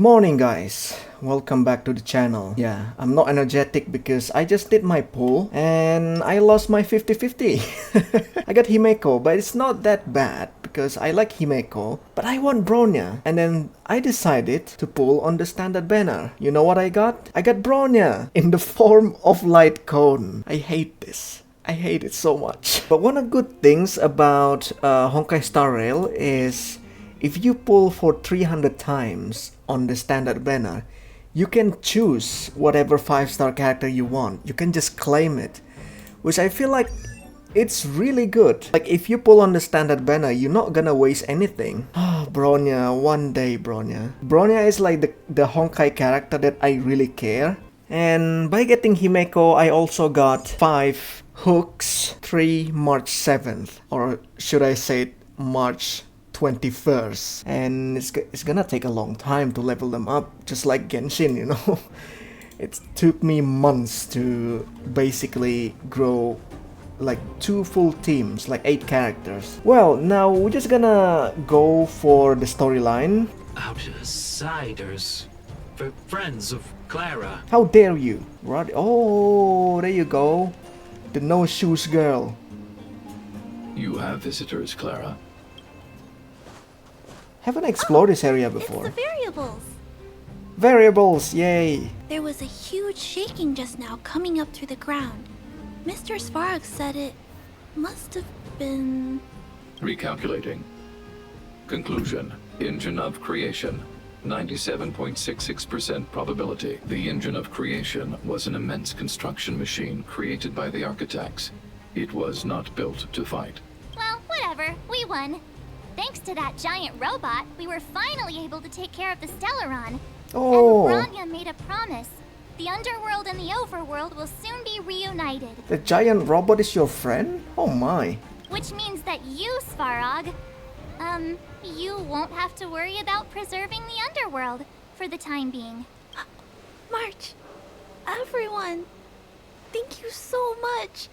morning guys, welcome back to the channel. Yeah, I'm not energetic because I just did my pull and I lost my 50-50. I got Himeko, but it's not that bad because I like Himeko, but I want Bronya. And then I decided to pull on the standard banner. You know what I got? I got Bronya in the form of light cone. I hate this. I hate it so much. But one of the good things about Honkai Star Rail is if you pull for 300 times on the standard banner, you can choose whatever 5-star character you want. You can just claim it, which I feel like it's really good. Like if you pull on the standard banner, you're not gonna waste anything. Ah, Bronya, one day Bronya. Bronya is like the Honkai character that I really care. And by getting Himeko, I also got 5 hooks, 3 March 7th, or should I say March 21st, and it's gonna take a long time to level them up, just like Genshin, you know. It took me months to basically grow like 2 full teams, like 8 characters. Well, now we're just gonna go for the storyline. Outsiders, for friends of Clara. How dare you, Rod? Oh, there you go, the no shoes girl. You have visitors, Clara. Haven't explored this area before. It's the variables. Variables, yay! There was a huge shaking just now coming up through the ground. Mr. Svarog said it must have been... Recalculating. Conclusion. Engine of creation. 97.66% probability. The engine of creation was an immense construction machine created by the architects. It was not built to fight. Well, whatever. We won. Thanks to that giant robot, we were finally able to take care of the Stellaron. Oh. And Bronya made a promise. The underworld and the overworld will soon be reunited. The giant robot is your friend? Oh my. Which means that you, Svarog, you won't have to worry about preserving the underworld for the time being. March, everyone, thank you so much.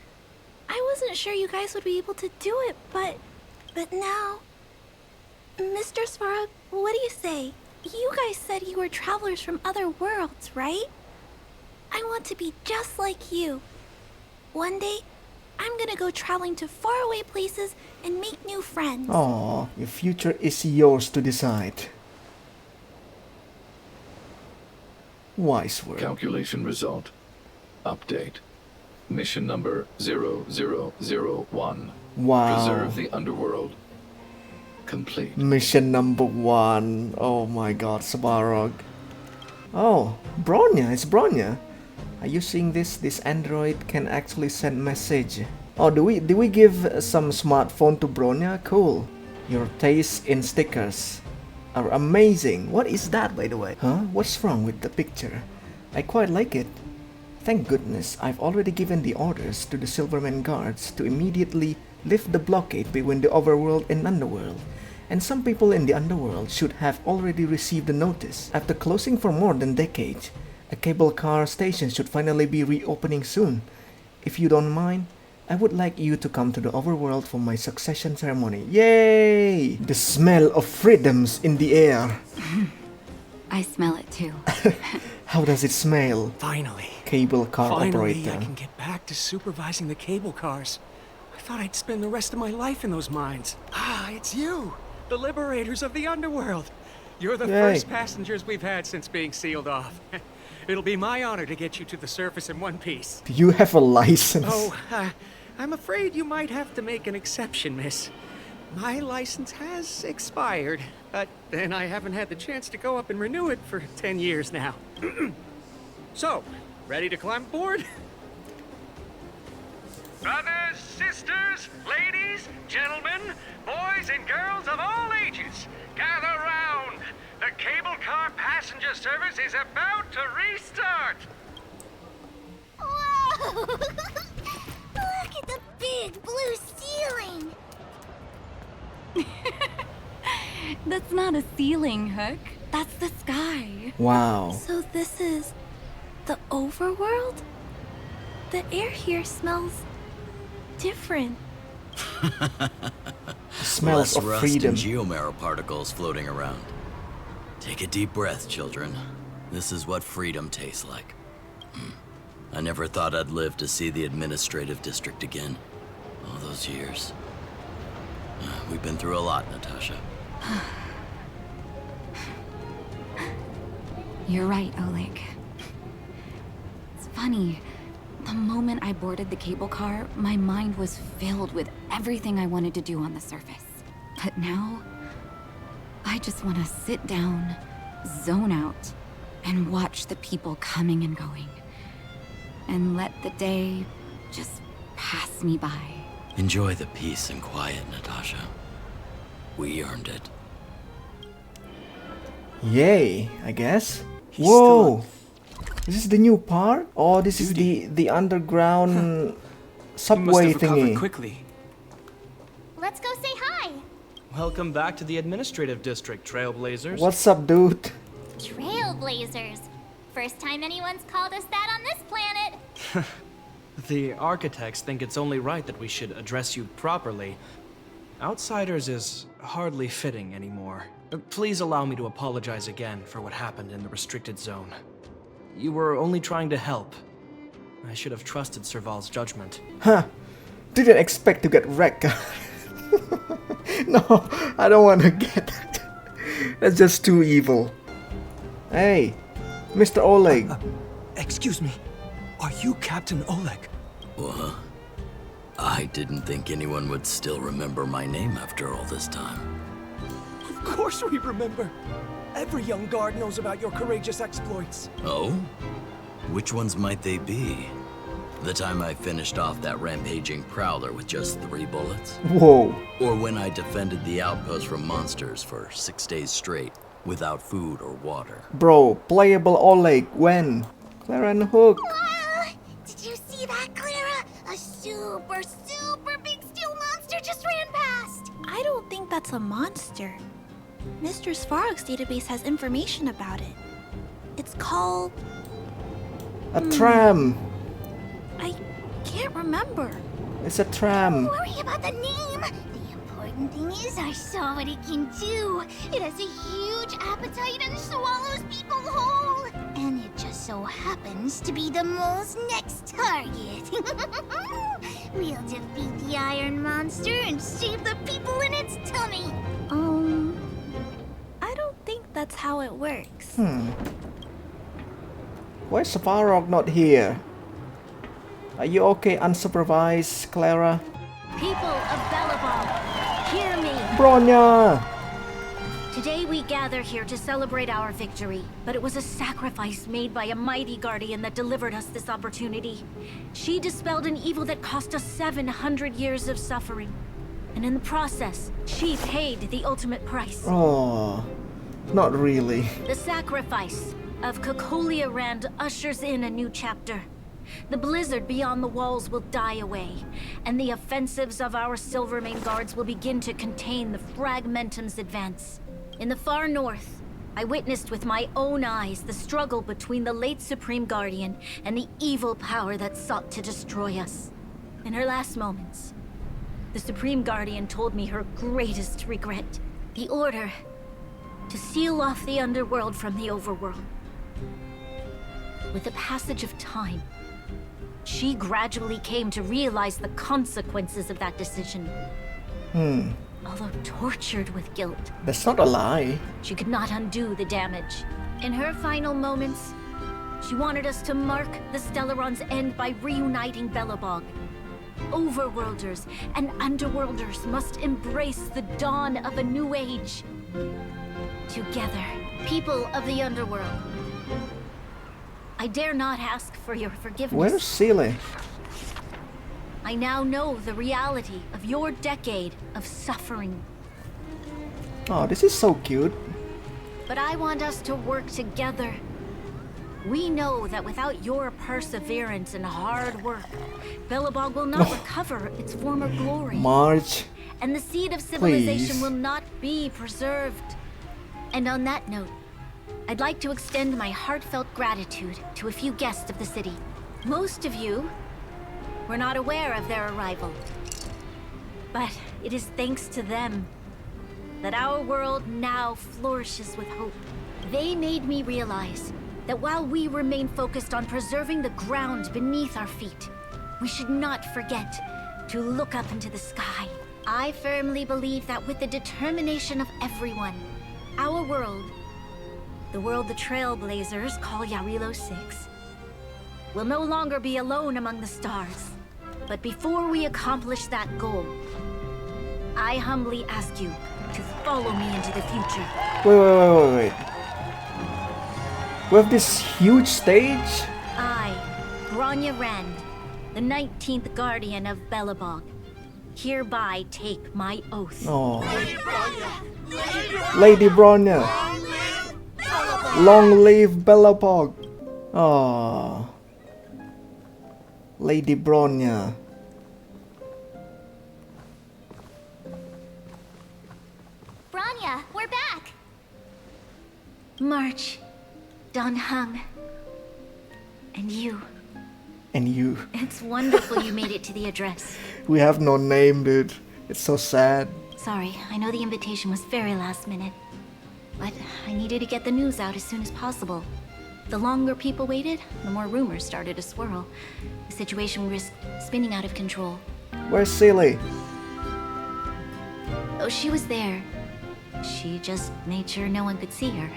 I wasn't sure you guys would be able to do it, but now... Mr. Svarog, what do you say? You guys said you were travelers from other worlds, right? I want to be just like you. One day, I'm gonna go traveling to faraway places and make new friends. Aw, your future is yours to decide. Wise word. Calculation result. Update. Mission number 0001. Wow. Preserve the underworld. Complete. Mission number 1. Oh my god, Svarog. Oh, Bronya, it's Bronya. Are you seeing this? This android can actually send message. Oh, do we give some smartphone to Bronya? Cool. Your taste in stickers are amazing. What is that, by the way? Huh? What's wrong with the picture? I quite like it. Thank goodness I've already given the orders to the Silverman guards to immediately lift the blockade between the overworld and underworld. And some people in the underworld should have already received the notice. After closing for more than a decade, a cable car station should finally be reopening soon. If you don't mind, I would like you to come to the overworld for my succession ceremony. Yay! The smell of freedom's in the air. I smell it too. How does it smell? Finally. Cable car Finally, operator. I can get back to supervising the cable cars. I thought I'd spend the rest of my life in those mines. Ah, it's you, the liberators of the underworld. You're the Yay. first passengers we've had since being sealed off. It'll be my honor to get you to the surface in one piece. Do you have a license? Oh, I'm afraid you might have to make an exception, miss. My license has expired, but then I haven't had the chance to go up and renew it for 10 years now. So, ready to climb aboard? Brothers, sisters, ladies, gentlemen, boys and girls of all ages, gather round. The cable car passenger service is about to restart. Whoa! Look at the big blue ceiling. That's not a ceiling, Hook. That's the sky. Wow. So this is the overworld? The air here smells different. Smells Less of rust freedom. and geomarrow particles floating around. Take a deep breath, children. This is what freedom tastes like. I never thought I'd live to see the administrative district again. All those years. We've been through a lot, Natasha. You're right, Oleg. It's funny. The moment I boarded the cable car, my mind was filled with everything I wanted to do on the surface. But now, I just want to sit down, zone out, and watch the people coming and going. And let the day just pass me by. Enjoy the peace and quiet, Natasha. We earned it. Yay, I guess. Whoa! This is the new part? Or this is the underground subway thingy? Quickly. Let's go say hi. Welcome back to the administrative district, Trailblazers. What's up, dude? Trailblazers. First time anyone's called us that on this planet. The architects think it's only right that we should address you properly. Outsiders is hardly fitting anymore. Please allow me to apologize again for what happened in the restricted zone. You were only trying to help. I should have trusted Serval's judgment. Huh. Didn't expect to get wrecked. No, I don't want to get that. That's just too evil. Hey, Mr. Oleg. Excuse me. Are you Captain Oleg? What? I didn't think anyone would still remember my name after all this time. Of course we remember. Every young guard knows about your courageous exploits. Oh? Which ones might they be? The time I finished off that rampaging prowler with just 3 bullets? Whoa. Or when I defended the outpost from monsters for 6 days straight, without food or water? Bro, playable Oleg, when? Clara and Hook. Did you see that, Clara? A super, super big steel monster just ran past. I don't think that's a monster. Mr. Svarog's database has information about it. It's called... A tram. I can't remember. It's a tram. Don't worry about the name. The important thing is I saw what it can do. It has a huge appetite and swallows people whole. And it just so happens to be the mole's next target. We'll defeat the iron monster and save the people in its tummy. I don't think that's how it works. Why is Svarog not here? Are you okay unsupervised, Clara? People of Belobog, hear me! Bronya! Today we gather here to celebrate our victory, but it was a sacrifice made by a mighty guardian that delivered us this opportunity. She dispelled an evil that cost us 700 years of suffering. And in the process, she paid the ultimate price. Oh, not really. The sacrifice of Cocolia Rand ushers in a new chapter. The blizzard beyond the walls will die away, and the offensives of our Silvermane guards will begin to contain the Fragmentum's advance. In the far north, I witnessed with my own eyes the struggle between the late Supreme Guardian and the evil power that sought to destroy us. In her last moments, the Supreme Guardian told me her greatest regret, the order to seal off the underworld from the overworld. With the passage of time, she gradually came to realize the consequences of that decision. Although tortured with guilt, That's not a lie. she could not undo the damage. In her final moments, she wanted us to mark the Stellaron's end by reuniting Belobog. Overworlders and Underworlders must embrace the dawn of a new age. Together, people of the Underworld, I dare not ask for your forgiveness. Where's Seele? I now know the reality of your decade of suffering. Oh, this is so cute. But I want us to work together. We know that without your perseverance and hard work, Belobog will not recover its former glory. March. And the seed of civilization Please. will not be preserved. And on that note, I'd like to extend my heartfelt gratitude to a few guests of the city. Most of you were not aware of their arrival. But it is thanks to them that our world now flourishes with hope. They made me realize that while we remain focused on preserving the ground beneath our feet, we should not forget to look up into the sky. I firmly believe that with the determination of everyone, our world, the world the Trailblazers call Yarilo 6, will no longer be alone among the stars. But before we accomplish that goal, I humbly ask you to follow me into the future. Wait. We have this huge stage? I, Bronya Rand, the 19th Guardian of Belobog, hereby take my oath. Oh. Lady Bronya. Long live Belobog. Oh. Lady Bronya. Bronya, we're back! March, Don Hung, and you. And you. It's wonderful you made it to the address. We have no name, dude. It's so sad. Sorry, I know the invitation was very last minute, but I needed to get the news out as soon as possible. The longer people waited, the more rumors started to swirl. The situation risked spinning out of control. Where's Silly? Oh, she was there. She just made sure no one could see her.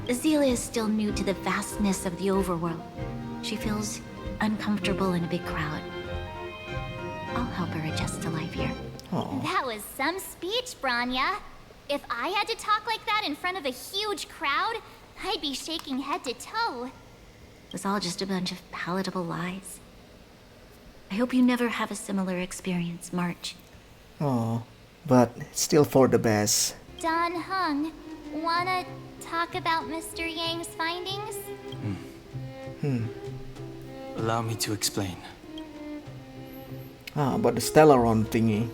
Azela is still new to the vastness of the overworld. She feels uncomfortable in a big crowd. I'll help her adjust to life here. Oh. That was some speech, Bronya. If I had to talk like that in front of a huge crowd, I'd be shaking head to toe. It was all just a bunch of palatable lies. I hope you never have a similar experience, March. Oh. But still for the best. Don Hung, wanna talk about Mr. Yang's findings? Allow me to explain. Ah, about the Stellaron thingy.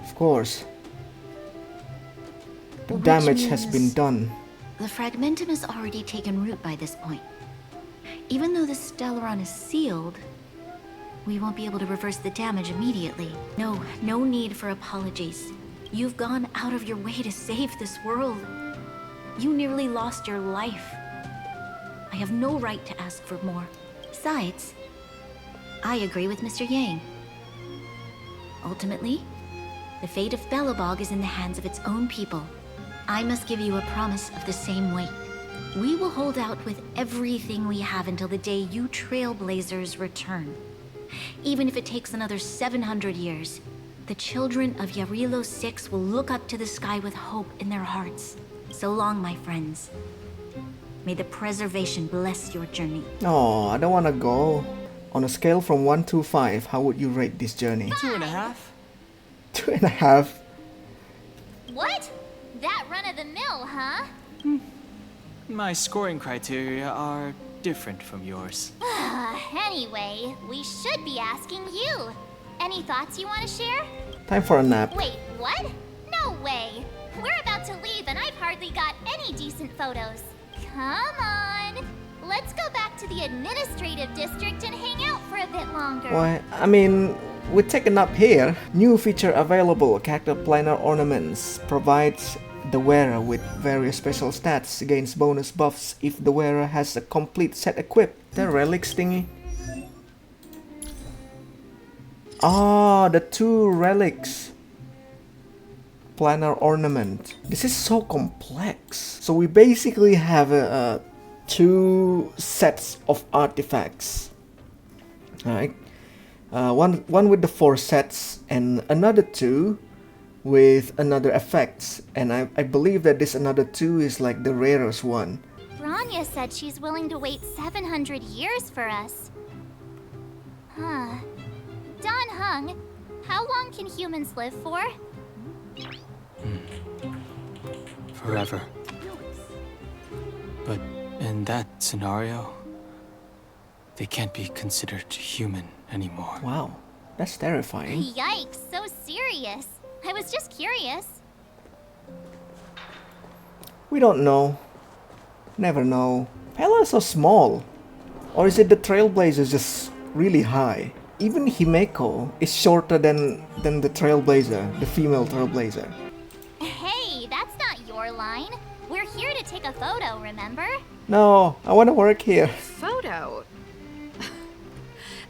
Of course. The Which damage has means been done. The fragmentum has already taken root by this point. Even though the Stellaron is sealed, we won't be able to reverse the damage immediately. No need for apologies. You've gone out of your way to save this world. You nearly lost your life. I have no right to ask for more. Besides, I agree with Mr. Yang. Ultimately, the fate of Belobog is in the hands of its own people. I must give you a promise of the same weight. We will hold out with everything we have until the day you Trailblazers return. Even if it takes another 700 years, the children of Yarilo 6 will look up to the sky with hope in their hearts. So long, my friends. May the preservation bless your journey. Oh, I don't wanna go. On a scale from 1 to 5, how would you rate this journey? 2.5? 2.5? What? That run-of-the-mill, huh? My scoring criteria are different from yours. Anyway, we should be asking you. Any thoughts you want to share? Time for a nap. Wait, what? No way! We're about to leave and I've hardly got any decent photos. Come on! Let's go back to the administrative district and hang out for a bit longer. Why, I mean, we're taken up here. New feature available, character planar ornaments. Provides the wearer with various special stats, gains bonus buffs if the wearer has a complete set equipped. The relics thingy. Ah, the 2 relics. Planar ornament. This is so complex. So we basically have 2 sets of artifacts. Alright. One with the 4 sets and another 2 with another effects. And I believe that this another 2 is like the rarest one. Bronya said she's willing to wait 700 years for us. Huh. Don Hung, how long can humans live for? Forever. But in that scenario, they can't be considered human anymore. Wow, that's terrifying. Yikes, so serious. I was just curious. We don't know. Never know. Hella is so small. Or is it the Trailblazer just really high? Even Himeko is shorter than the Trailblazer, the female Trailblazer. Hey, that's not your line. We're here take a photo, remember? No, I want to work here. Photo?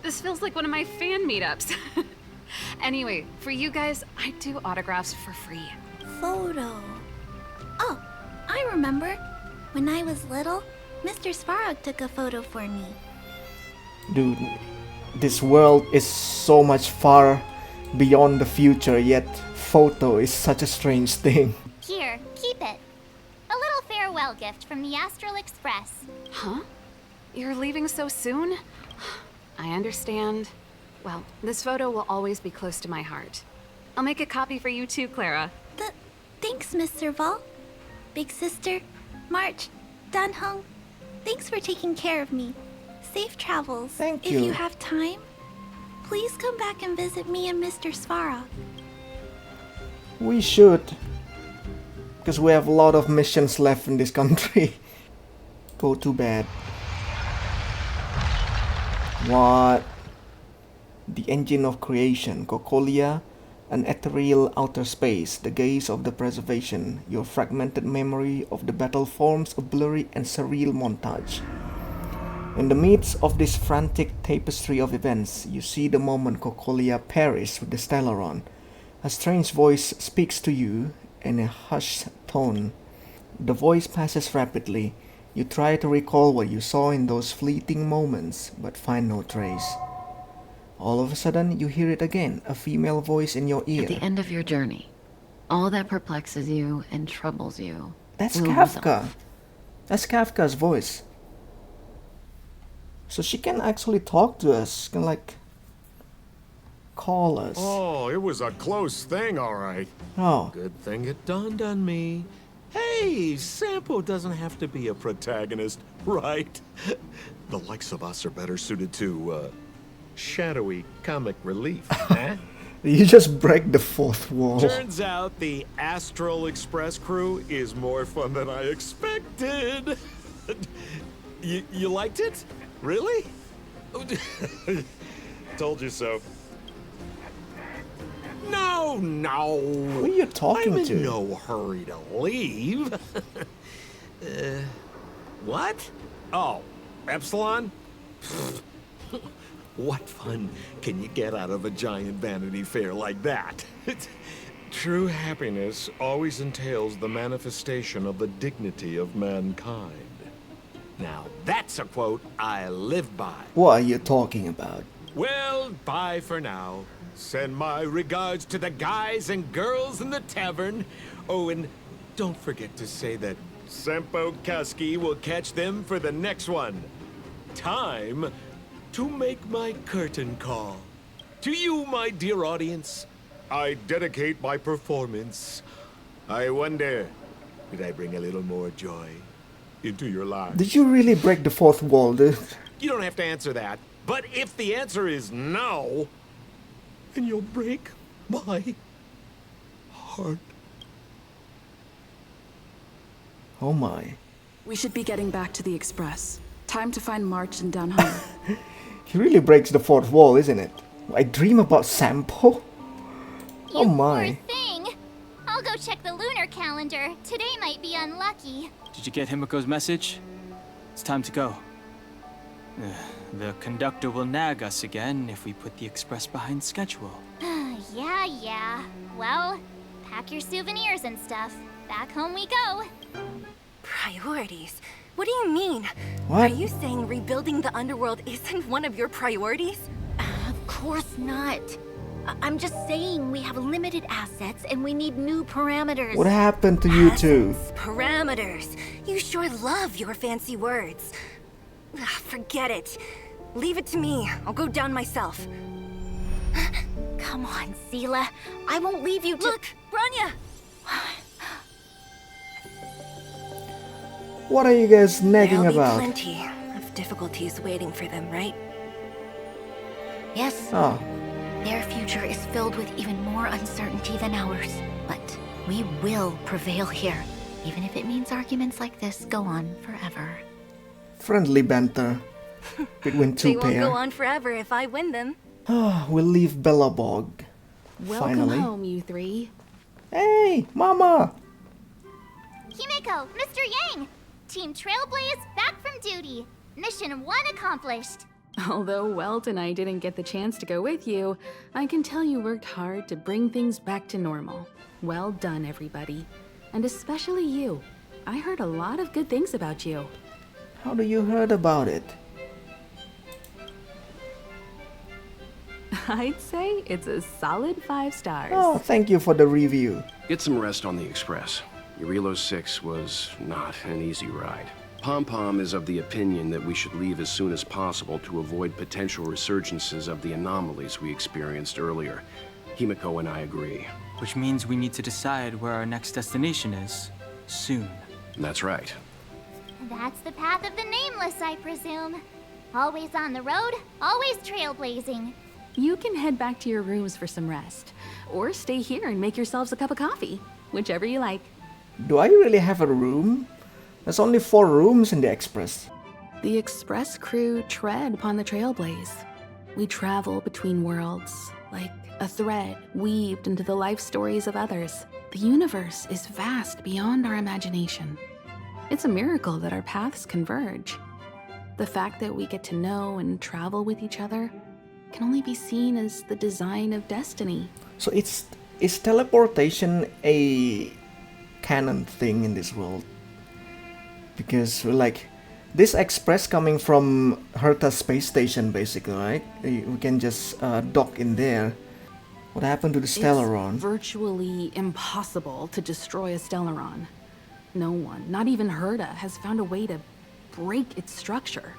This feels like one of my fan meetups. Anyway, for you guys, I do autographs for free. Photo. Oh, I remember. When I was little, Mr. Svarog took a photo for me. Dude, this world is so much far beyond the future, yet photo is such a strange thing. Here, keep it. A little farewell gift from the Astral Express. Huh? You're leaving so soon? I understand. Well, this photo will always be close to my heart. I'll make a copy for you too, Clara. Thanks, Mr. Vol. Big sister, March, Danhong, thanks for taking care of me. Safe travels. Thank If you. you have time, please come back and visit me and Mr. Svarog. We should. Because we have a lot of missions left in this country. Go to bed. What? The engine of creation, Cocolia, an ethereal outer space, the gaze of the preservation, your fragmented memory of the battle forms a blurry and surreal montage. In the midst of this frantic tapestry of events, you see the moment Cocolia perished with the Stellaron. A strange voice speaks to you in a hushed tone. The voice passes rapidly. You try to recall what you saw in those fleeting moments, but find no trace. All of a sudden, you hear it again, a female voice in your ear. At the end of your journey, all that perplexes you and troubles you. That's will Kafka. resolve. That's Kafka's voice. So she can actually talk to us, she can like call us. Oh, it was a close thing, all right. Oh. Good thing it dawned on me. Hey, Sampo doesn't have to be a protagonist, right? The likes of us are better suited to, shadowy comic relief, huh? You just break the fourth wall. Turns out the Astral Express crew is more fun than I expected. You liked it? Really? Told you so. No. Who are you talking I'm to? in no hurry to leave. What? Oh, Epsilon? What fun can you get out of a giant Vanity Fair like that? True happiness always entails the manifestation of the dignity of mankind. Now, that's a quote I live by. What are you talking about? Well, bye for now. Send my regards to the guys and girls in the tavern. Oh, and don't forget to say that Sempo Kaski will catch them for the next one. Time to make my curtain call. To you, my dear audience, I dedicate my performance. I wonder, did I bring a little more joy into your lives? Did you really break the fourth wall, dude? You don't have to answer that. But if the answer is no, then you'll break my heart. Oh my. We should be getting back to the Express. Time to find March and Danhong. He really breaks the fourth wall, isn't it? I dream about Sampo? Oh You my. poor thing. I'll go check the lunar calendar. Today might be unlucky. Did you get Himiko's message? It's time to go. The conductor will nag us again if we put the express behind schedule. Yeah. Well, pack your souvenirs and stuff. Back home we go. Priorities? What do you mean? What? Are you saying rebuilding the underworld isn't one of your priorities? Of course not. I'm just saying we have limited assets and we need new parameters. What happened to you two? Parameters. You sure love your fancy words. Forget it. Leave it to me. I'll go down myself. Come on, Sela. I won't leave you to— Look, Branya! What are you guys nagging There'll about? be plenty of difficulties waiting for them, right? Yes. Oh. Their future is filled with even more uncertainty than ours. But we will prevail here, even if it means arguments like this go on forever. Friendly banter between two They won't pair. go on forever if I win them. We'll leave Bellabog. Welcome Finally. home, you three. Hey, Mama! Himeko, Mr. Yang! Team Trailblaze back from duty. Mission 1 accomplished. Although Welt and I didn't get the chance to go with you, I can tell you worked hard to bring things back to normal. Well done, everybody. And especially you. I heard a lot of good things about you. How do you heard about it? I'd say it's a solid 5 stars. Oh, thank you for the review. Get some rest on the Express. Urilo 6 was not an easy ride. Pom-Pom is of the opinion that we should leave as soon as possible to avoid potential resurgences of the anomalies we experienced earlier. Himeko and I agree. Which means we need to decide where our next destination is. Soon. That's right. That's the path of the Nameless, I presume. Always on the road, always trailblazing. You can head back to your rooms for some rest. Or stay here and make yourselves a cup of coffee. Whichever you like. Do I really have a room? There's only 4 rooms in the Express. The Express crew tread upon the Trailblaze. We travel between worlds, like a thread weaved into the life stories of others. The universe is vast beyond our imagination. It's a miracle that our paths converge. The fact that we get to know and travel with each other can only be seen as the design of destiny. So is teleportation a canon thing in this world? Because like this Express coming from Herta space station basically, right? We can just dock in there. What happened to the Stellaron? It's virtually impossible to destroy a Stellaron. No one, not even Herta, has found a way to break its structure.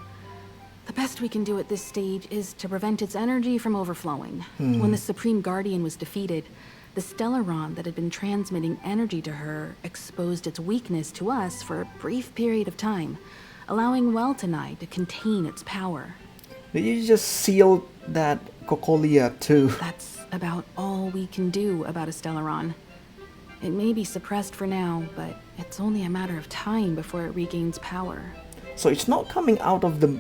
The best we can do at this stage is to prevent its energy from overflowing. When the Supreme Guardian was defeated, the Stellaron that had been transmitting energy to her exposed its weakness to us for a brief period of time, allowing Welt and I to contain its power. Did you just seal that Cocolia too? That's about all we can do about a Stellaron. It may be suppressed for now, but it's only a matter of time before it regains power. So it's not coming out of the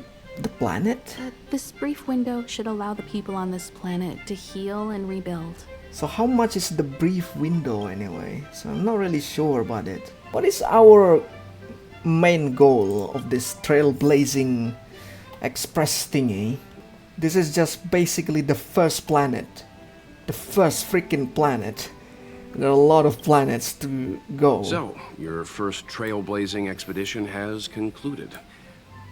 planet? This brief window should allow the people on this planet to heal and rebuild. So how much is the brief window anyway? So I'm not really sure about it. What is our main goal of this trailblazing express thingy? This is just basically the first planet. The first freaking planet. There are a lot of planets to go. So, your first trailblazing expedition has concluded.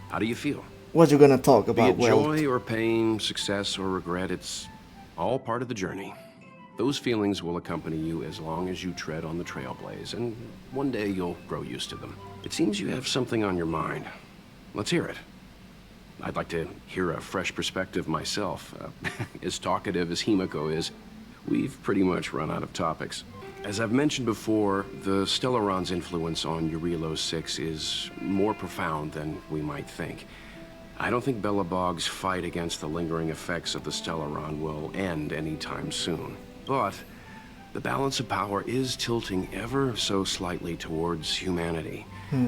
How do you feel? What you gonna talk about, Be it joy or pain, success or regret, it's all part of the journey. Those feelings will accompany you as long as you tread on the trailblaze, and one day you'll grow used to them. It seems you have something on your mind. Let's hear it. I'd like to hear a fresh perspective myself. As talkative as Himeko is, we've pretty much run out of topics. As I've mentioned before, the Stellaron's influence on Urilo 6 is more profound than we might think. I don't think Belobog's fight against the lingering effects of the Stellaron will end anytime soon. But the balance of power is tilting ever so slightly towards humanity.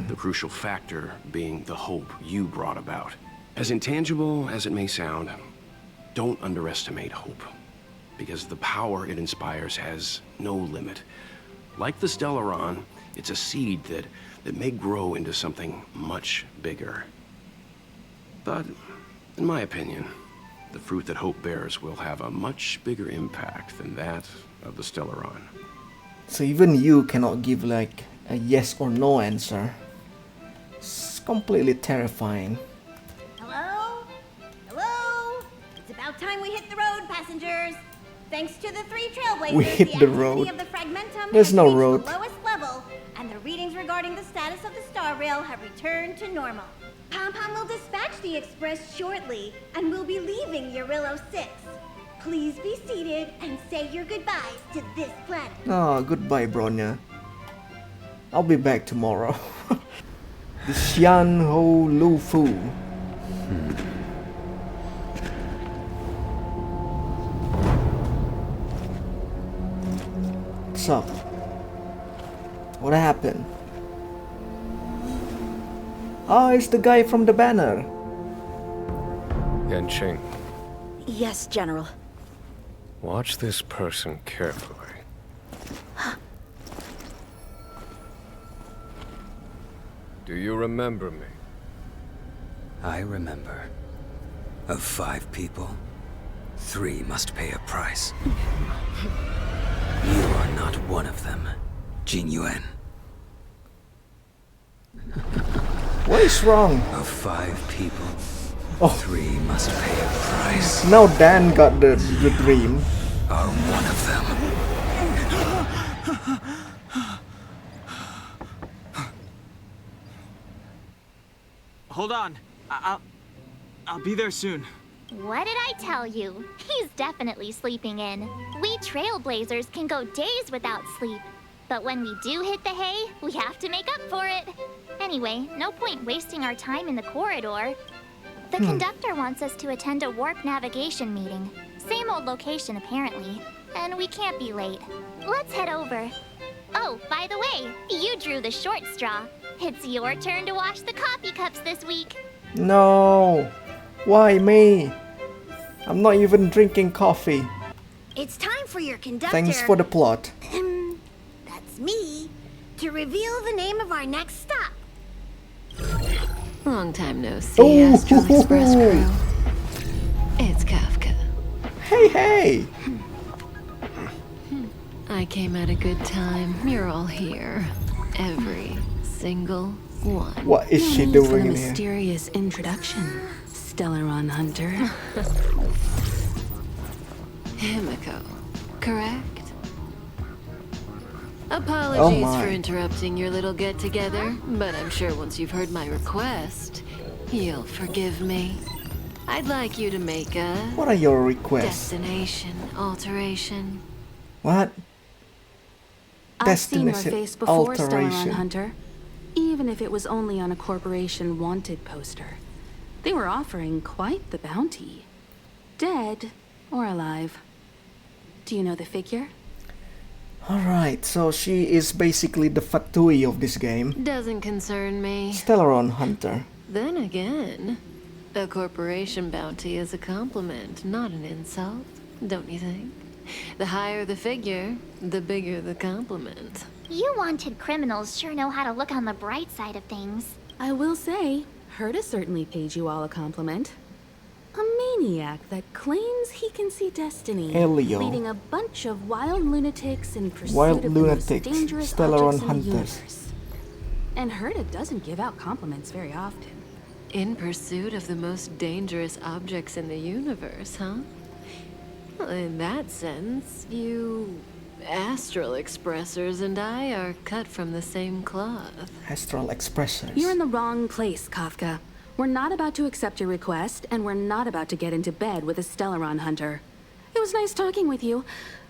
The crucial factor being the hope you brought about. As intangible as it may sound, don't underestimate hope. Because the power it inspires has no limit. Like the Stellaron, it's a seed that may grow into something much bigger. But, in my opinion, the fruit that hope bears will have a much bigger impact than that of the Stellaron. So even you cannot give like a yes or no answer. It's completely terrifying. Hello? Hello? It's about time we hit the road, passengers. Thanks to the 3 trailblazers, We hit the road. Of the fragmentum There's has no reached road. the lowest level, and the readings regarding the status of the star rail have returned to normal. Pom-Pom will dispatch the express shortly, and we'll be leaving Urilo 6. Please be seated and say your goodbyes to this planet. Oh, goodbye, Bronya. I'll be back tomorrow. The Xian Ho Lu Fu. What's up? What happened? Oh, it's the guy from the banner. Yanqing, Yes, General. watch this person carefully. Do you remember me? I remember. Of 5 people, 3 must pay a price. You are not one of them, Jin Yuan. What is wrong? Of 5 people, Oh. 3 must pay a price. Now Dan got the dream. Are one of them. Hold on. I'll be there soon. What did I tell you? He's definitely sleeping in. We trailblazers can go days without sleep. But when we do hit the hay, we have to make up for it. Anyway, no point wasting our time in the corridor. The conductor wants us to attend a warp navigation meeting. Same old location, apparently. And we can't be late. Let's head over. Oh, by the way, you drew the short straw. It's your turn to wash the coffee cups this week. No. Why me? I'm not even drinking coffee. It's time for your conductor. Thanks for the plot. That's me. To reveal the name of our next stop. Long time no see, Astral Express crew. It's Kafka. Hey, hey! I came at a good time. You're all here. Every single one. What is she For doing the in here? mysterious introduction, Stellaron Hunter. Himiko, correct? Apologies my. for interrupting your little get-together, but I'm sure once you've heard my request, you'll forgive me. I'd like you to make a... What are your requests? destination alteration. What? I've seen your Destination face before, Stellaron alteration. Hunter. Even if it was only on a corporation wanted poster. They were offering quite the bounty. Dead or alive. Do you know the figure? Alright, so she is basically the Fatui of this game. Doesn't concern me. Stellaron Hunter. Then again, a corporation bounty is a compliment, not an insult, don't you think? The higher the figure, the bigger the compliment. You wanted criminals sure know how to look on the bright side of things. I will say, Herta certainly paid you all a compliment. A maniac that claims he can see destiny, Elio. leading a bunch of wild lunatics in pursuit Wild of the most lunatics, dangerous Stellaron objects in the Hunters. universe. And Herta doesn't give out compliments very often. In pursuit of the most dangerous objects in the universe, huh? Well, in that sense, you Astral Expressors and I are cut from the same cloth. Astral Expressors. You're in the wrong place, Kafka. We're not about to accept your request, and we're not about to get into bed with a Stellaron Hunter. It was nice talking with you.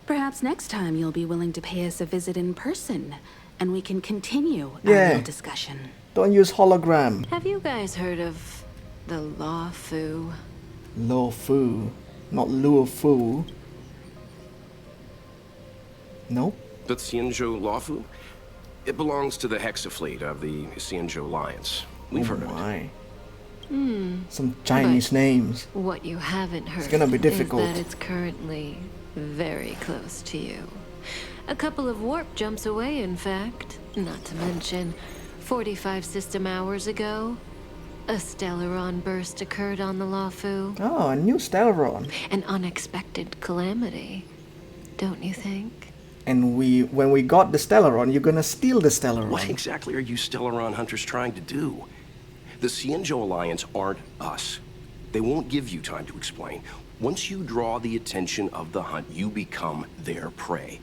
Perhaps next time you'll be willing to pay us a visit in person, and we can continue our little discussion. Don't use hologram. Have you guys heard of the Law Fu? Lo Fu. Not Luo Fu. Nope. The Xianzhou Lawfu? It belongs to the Hexafleet of the Xianzhou Alliance. We've heard of it. Some Chinese names. What you haven't heard gonna be difficult. is that it's currently very close to you. A couple of warp jumps away, in fact. Not to mention, 45 system hours ago, a Stellaron burst occurred on the Lawfu. Oh, a new Stellaron. An unexpected calamity, don't you think? And when we got the Stellaron, you're gonna steal the Stellaron. What exactly are you Stellaron hunters trying to do? The Xianzhou Alliance aren't us. They won't give you time to explain. Once you draw the attention of the hunt, you become their prey.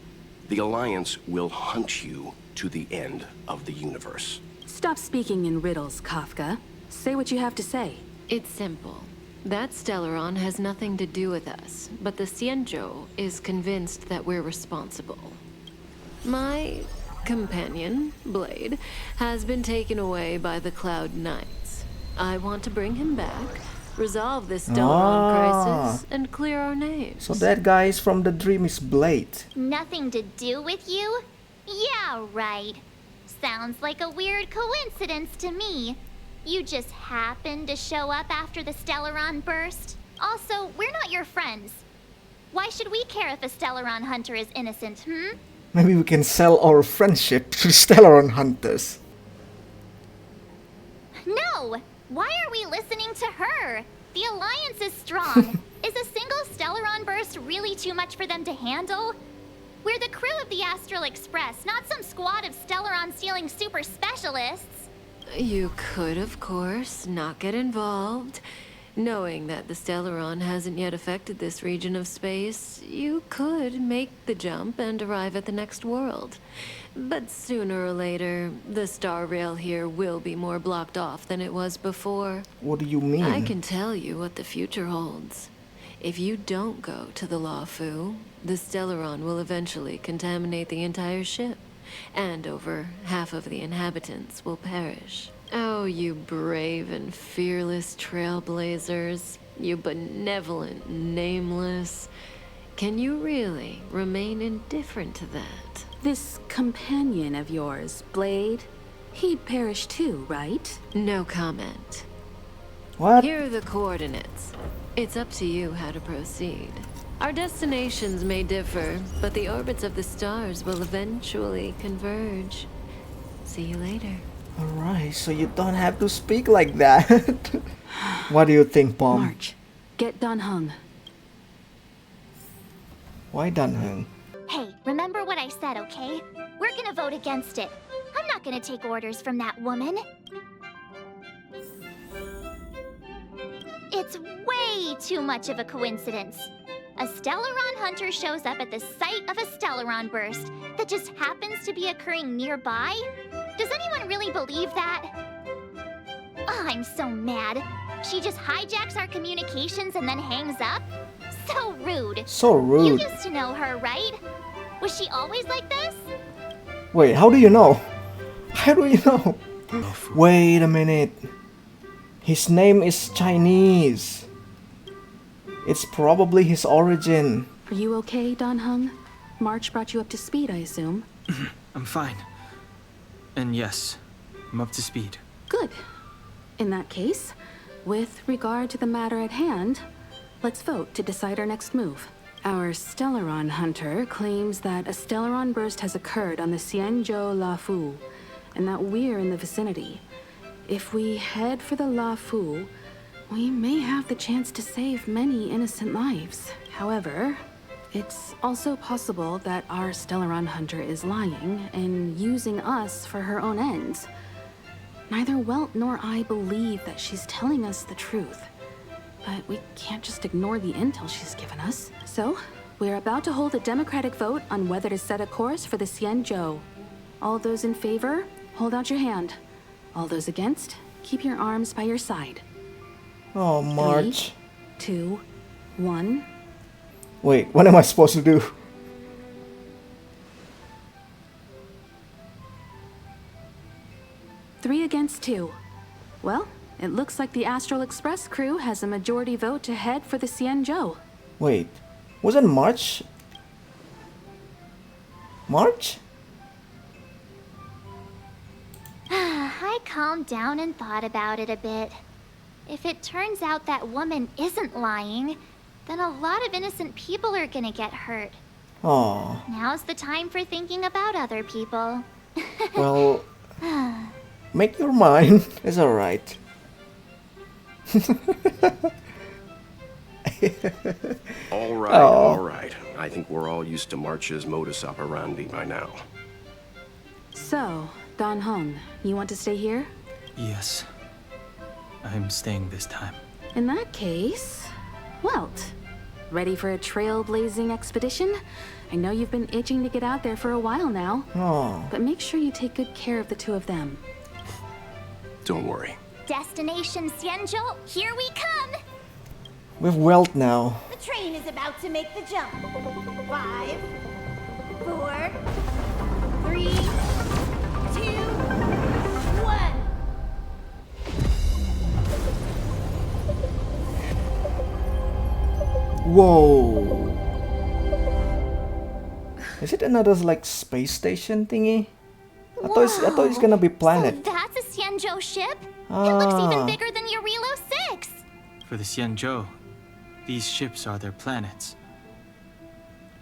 The Alliance will hunt you to the end of the universe. Stop speaking in riddles, Kafka. Say what you have to say. It's simple. That Stellaron has nothing to do with us, but the Xianzhou is convinced that we're responsible. My companion, Blade, has been taken away by the Cloud Knights. I want to bring him back, resolve this Stellaron crisis, and clear our names. So that guy is from the dream is Blade. Nothing to do with you? Yeah, right. Sounds like a weird coincidence to me. You just happened to show up after the Stellaron burst. Also, we're not your friends. Why should we care if a Stellaron hunter is innocent, Maybe we can sell our friendship to Stellaron hunters. No! Why are we listening to her? The Alliance is strong. Is a single Stellaron burst really too much for them to handle? We're the crew of the Astral Express, not some squad of Stellaron-stealing super specialists. You could, of course, not get involved. Knowing that the Stellaron hasn't yet affected this region of space, you could make the jump and arrive at the next world. But sooner or later, the star rail here will be more blocked off than it was before. What do you mean? I can tell you what the future holds. If you don't go to the Lafu, the Stellaron will eventually contaminate the entire ship, and over half of the inhabitants will perish. Oh, you brave and fearless trailblazers, you benevolent nameless. Can you really remain indifferent to that? This companion of yours, Blade, he'd perish too, right? No comment. What? Here are the coordinates. It's up to you how to proceed. Our destinations may differ, but the orbits of the stars will eventually converge. See you later. Alright, so you don't have to speak like that. What do you think, Pom? March, get Dan Heng. Why Dan Heng? Hey, remember what I said, okay? We're gonna vote against it. I'm not gonna take orders from that woman. It's way too much of a coincidence. A Stellaron hunter shows up at the site of a Stellaron burst that just happens to be occurring nearby? Does anyone really believe that? Oh, I'm so mad. She just hijacks our communications and then hangs up? So rude. So rude. You used to know her, right? Was she always like this? Wait, how do you know? How do you know? Wait a minute. His name is Chinese. It's probably his origin. Are you okay, Dan Heng? March brought you up to speed, I assume. I'm fine. And yes, I'm up to speed. Good. In that case, with regard to the matter at hand, let's vote to decide our next move. Our Stellaron hunter claims that a Stellaron burst has occurred on the Xianzhou Lafu, and that we're in the vicinity. If we head for the Lafu, we may have the chance to save many innocent lives. However, it's also possible that our Stellaron hunter is lying and using us for her own ends. Neither Welt nor I believe that she's telling us the truth. But we can't just ignore the intel she's given us. So, we're about to hold a democratic vote on whether to set a course for the Xianzhou. All those in favor, hold out your hand. All those against, keep your arms by your side. Oh, March. 3, 2, 1. Wait, what am I supposed to do? Three against 2. Well, it looks like the Astral Express crew has a majority vote to head for the Xianzhou. Wait, wasn't March? March? I calmed down and thought about it a bit. If it turns out that woman isn't lying, then a lot of innocent people are gonna get hurt. Oh. Now's the time for thinking about other people. Well, make your mind. It's alright. All right. I think we're all used to March's modus operandi by now. So, Dan Heng, you want to stay here? Yes. I'm staying this time. In that case, Welt, ready for a trailblazing expedition? I know you've been itching to get out there for a while now. Oh. But make sure you take good care of the two of them. Don't worry. Destination Xianzhou, here we come! With Welt now. The train is about to make the jump. 5, 4, 3, 2, 1. Whoa. Is it another like space station thingy? I thought it's gonna be planet. So that's a Xianzhou ship? It looks even bigger than Eurilo 6! For the Xianzhou, these ships are their planets.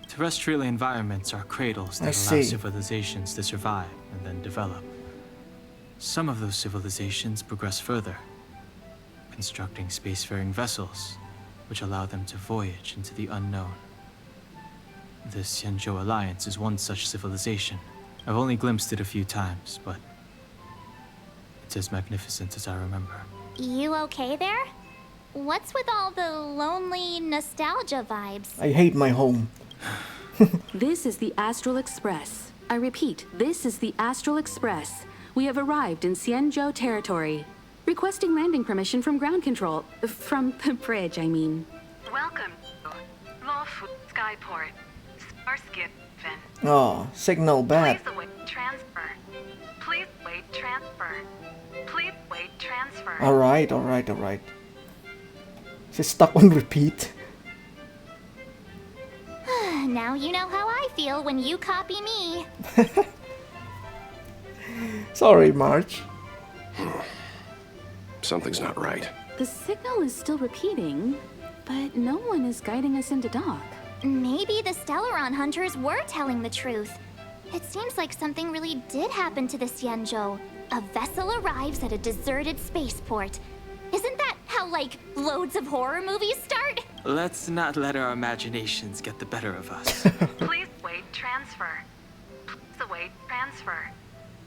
Terrestrial environments are cradles that allow civilizations to survive and then develop. Some of those civilizations progress further, constructing spacefaring vessels, which allow them to voyage into the unknown. The Xianzhou Alliance is one such civilization. I've only glimpsed it a few times, but it's as magnificent as I remember. You okay there? What's with all the lonely nostalgia vibes? I hate my home. This is the Astral Express. I repeat, this is the Astral Express. We have arrived in Xianzhou territory. Requesting landing permission from ground control. From the bridge, I mean. Welcome to Lawful Skyport. Starsky Fin. Oh, signal bad. Please await transfer. Please wait transfer. Please wait transfer. Alright. She's stuck on repeat. Now you know how I feel when you copy me. Sorry, March. Something's not right. The signal is still repeating, but no one is guiding us into dock. Maybe the Stellaron hunters were telling the truth. It seems like something really did happen to the Xianzhou. A vessel arrives at a deserted spaceport. Isn't that how, like, loads of horror movies start? Let's not let our imaginations get the better of us. Please wait transfer. Please await transfer.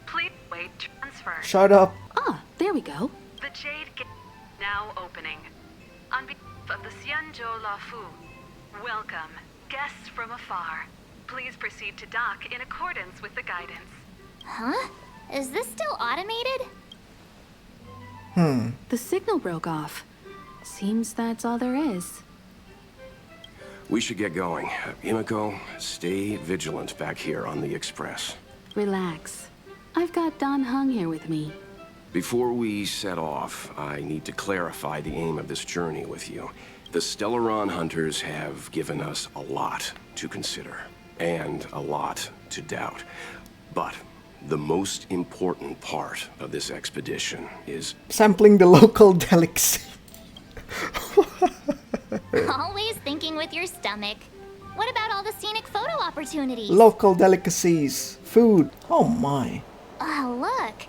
Please wait transfer. Shut up. Ah, there we go. The Jade Gate now opening. On behalf of the Xianzhou Lafu, welcome, guests from afar. Please proceed to dock in accordance with the guidance. Huh? Is this still automated? The signal broke off. Seems that's all there is. We should get going. Himiko, stay vigilant back here on the Express. Relax. I've got Don Hung here with me. Before we set off, I need to clarify the aim of this journey with you. The Stellaron hunters have given us a lot to consider, and a lot to doubt. But the most important part of this expedition is sampling the local delicacy. Always thinking with your stomach. What about all the scenic photo opportunities? Local delicacies. Food. Oh my. Oh, look.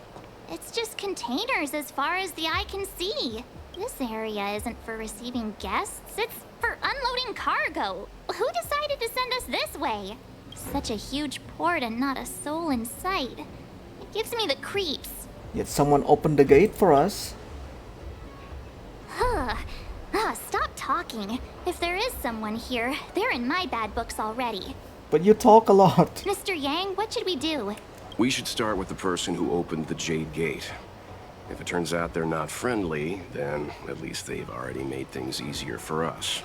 It's just containers as far as the eye can see. This area isn't for receiving guests. It's for unloading cargo. Who decided to send us this way? Such a huge port and not a soul in sight. It gives me the creeps. Yet someone opened the gate for us. Stop talking. If there is someone here, they're in my bad books already. But you talk a lot. Mr. Yang, what should we do? we should start with the person who opened the Jade Gate. If it turns out they're not friendly, then at least they've already made things easier for us.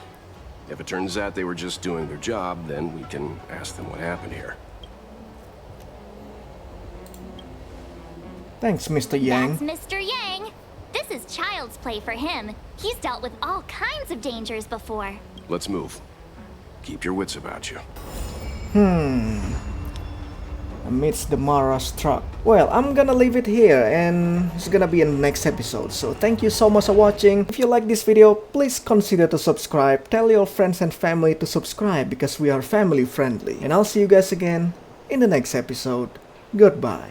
If it turns out they were just doing their job, then we can ask them what happened here. Thanks, Mr. Yang. That's Mr. Yang. This is child's play for him. He's dealt with all kinds of dangers before. Let's move. Keep your wits about you. Amidst the Mara struck. Well, I'm gonna leave it here and it's gonna be in the next episode. So thank you so much for watching. If you like this video, please consider to subscribe. Tell your friends and family to subscribe because we are family friendly. And I'll see you guys again in the next episode. Goodbye.